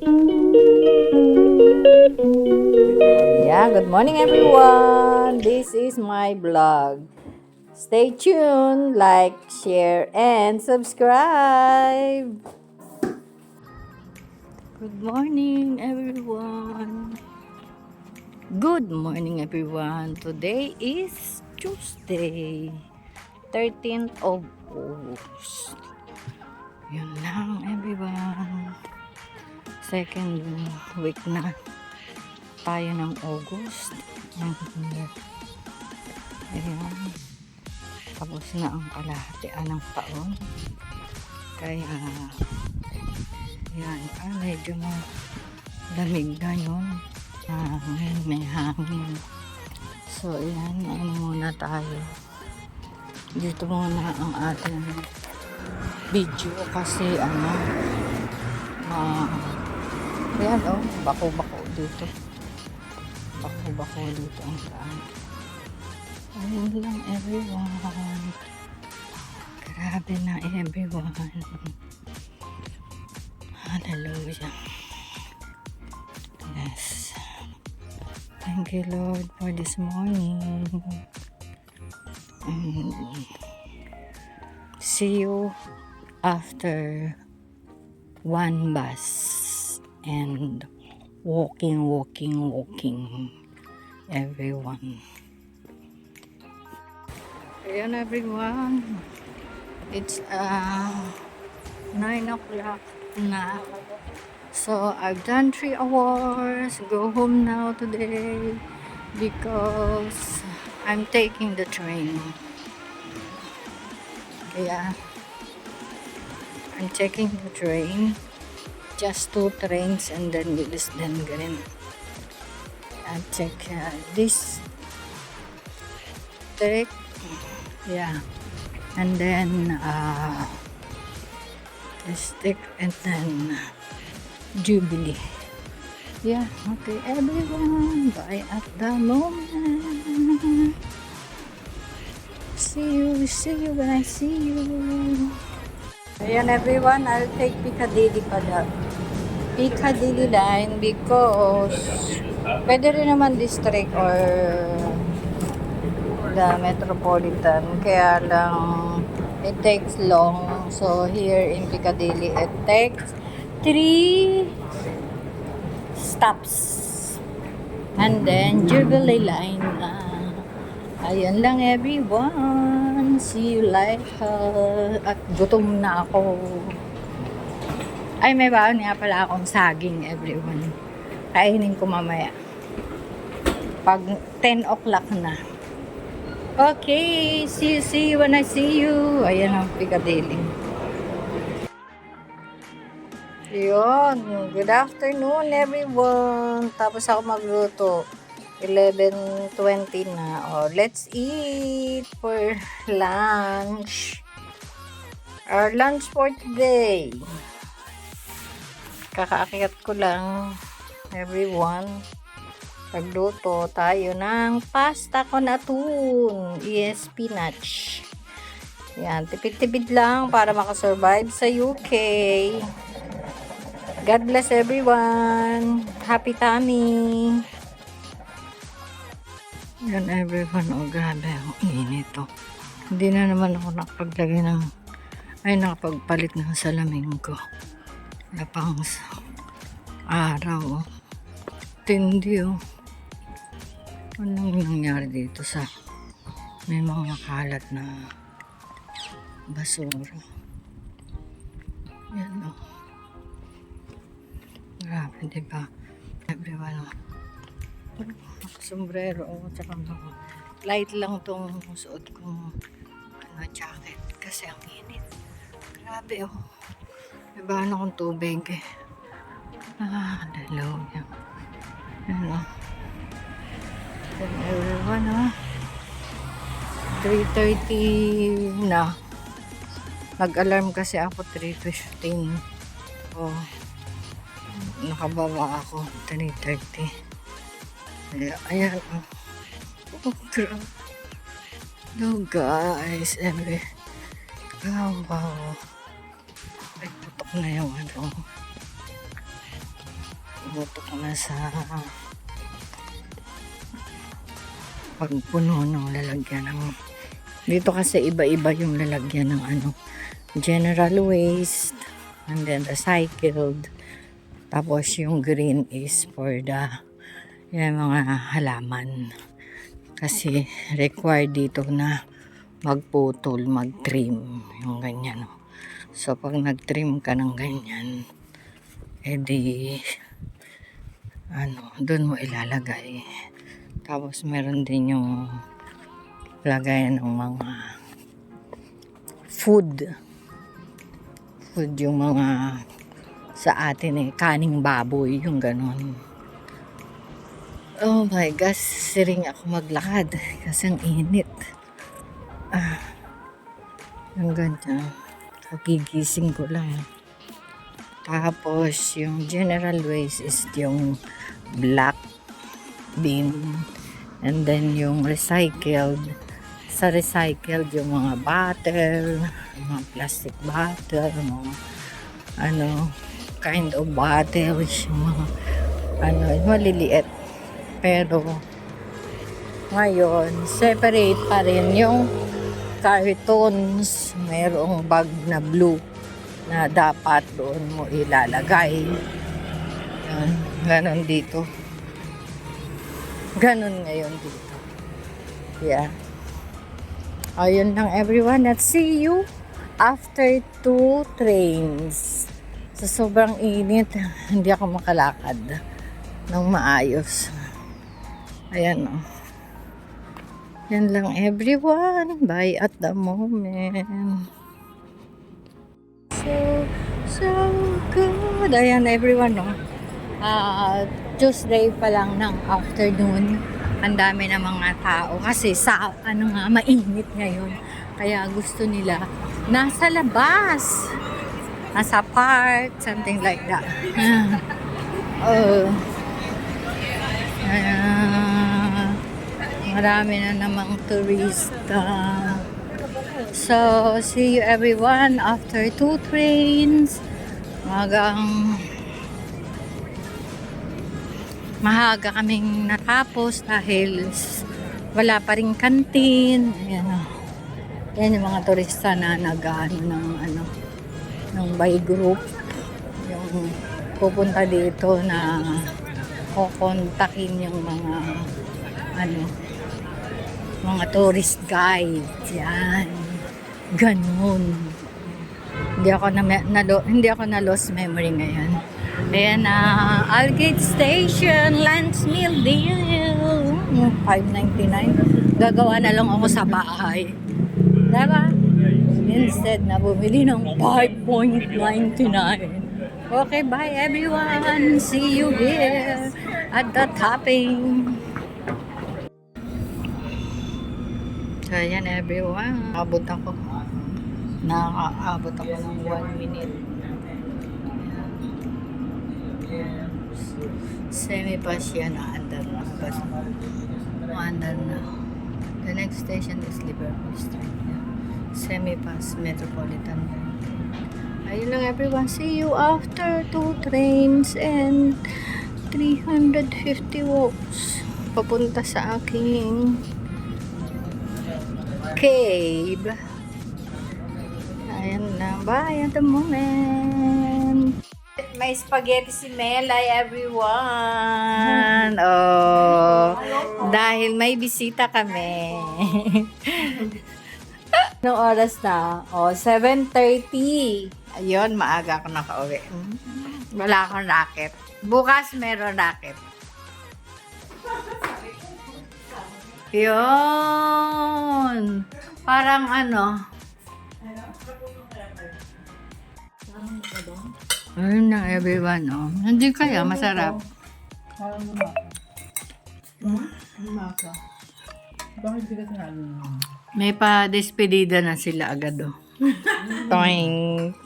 Yeah, good morning everyone. This is my vlog. Stay tuned, like, share, and subscribe. Good morning everyone. Good morning everyone. Today is Tuesday, 13th of August. Yun lang everyone. Second week na tayo ng August. Ayan. Tapos na ang kalahatian ng taon. Kaya, yan. Medyo lamig na yun. Ngayon may hangin. So, yan. Ano muna tayo. Dito muna ang ating video kasi yan bako-bako dito. Bako-bako dito ang daan. Ayun lang everyone. Grabe na everyone. Hallelujah. Yes. Thank you Lord for this morning. And see you after one bus and walking everyone. Ayan everyone, it's 9 o'clock na. So I've done 3 hours. Go home now today because I'm taking the train. Kaya I'm taking the train, just 2 trains and then ganun. I take this trek. Yeah, and then stick and then Jubilee. Yeah, okay everyone, bye at the moment. See you when I see you. Ayan everyone, I'll take Piccadilly line because pwede rin naman district or the Metropolitan, kaya lang it takes long. So here in Piccadilly it takes 3 stops and then Jubilee line. Ayun lang everyone, see you later. At gutom na ako. Ay, may baon nga pala akong saging everyone, kainin ko mamaya pag 10 o'clock na. Okay, see you when I see you. Ayan ang Piccadilly. Yun, good afternoon everyone. Tapos ako magluto. 11:20 na. Oh, let's eat for lunch. Our lunch for today. Kakaakyat ko lang everyone. Pagluto tayo ng pasta con atun. Yes, spinach. Yan, tipid-tipid lang para makasurvive sa UK. God bless everyone. Happy tummy. Yan everyone. Oh, grabe. Ang init to. Hindi na naman ako nakapagpalit ng salamin ko. Napang araw. Tindi oh. Anong nangyari dito sa may mga kalat na basura. Yan o. Grabe, diba? Everyone o. Sombrero o. Tsaka light lang tong suot kong jacket. Kasi ang init. Grabe o. Diba akong tubig eh. Hallelujah. Yan o. Everyone ha. 3:30 na. Nag-alarm kasi ako 3:15. Oh. Nakababa ako 3:30. Ayan. Oh, grabe. No guys. Wow. Ay, putok na yung ano. Tumutok na sa pagpuno ng lalagyan ng dito kasi iba-iba yung lalagyan ng ano, general waste and then recycled, tapos yung green is for the yung mga halaman kasi required dito na magputol, mag-trim yung ganyan. So pag nag-trim ka ng ganyan, edi ano, doon mo ilalagay. Tapos meron din yung lagayan ng mga food yung mga sa atin kaning baboy, yung ganon. Oh my gosh, siring ako maglakad kasi ang init. Yung ganyan, kagigising ko lang. Tapos yung general waste is yung black bin, and then yung recycled, sa recycled yung mga bottle, mga plastic bottle, mga ano, kind of bottles, yung mga ano, maliliit. Pero ngayon, separate pa rin yung cartons, mayroong bag na blue na dapat doon mo ilalagay. Yan, ganon dito. Ganon ngayon dito. Yeah. Ayun lang everyone, at see you after 2 trains. Sa sobrang init, hindi ako makalakad ng maayos. Ayan o. Yan lang everyone. Bye at the moment. So good. Ayan everyone no. Tuesday pa lang ng afternoon. Ang dami na mga tao kasi sa ano nga mainit ngayon, kaya gusto nila nasa labas, nasa park, something like that. Marami na namang turista. So see you everyone after 2 trains. Mahaga kaming natapos dahil wala pa ring kantin. Ayan o. Yan yung mga turista na nag-ano ng by group. Yung pupunta dito na kukontakin yung mga mga tourist guide. Yan. Ganun. Hindi ako na lost memory ngayon. Ayan na, Algate Station, lunch meal deal. $5.99. Gagawa na lang ako sa bahay. Diba? Instead na bumili ng $5.99. Okay, bye everyone. See you here at the topping. So, ayan everyone. Nakaabot ako ng 1 minute. Semi-pass yan, under na. The next station is Liverpool Street. Semi-pass, Metropolitan. Ayun lang everyone, see you after 2 trains and 350 walks papunta sa aking cave. Ayan lang, bye at the moment. May spaghetti si Melay, everyone. Oh, dahil may bisita kami. Anong oras na? Oh, 7:30. Ayun, maaga ako nakauwi. Wala akong racket. Bukas meron racket. Yun. Parang ano. Ayun na everyone, oh. Hindi kaya masarap. May pa-despedida na sila agad, oh. Toink.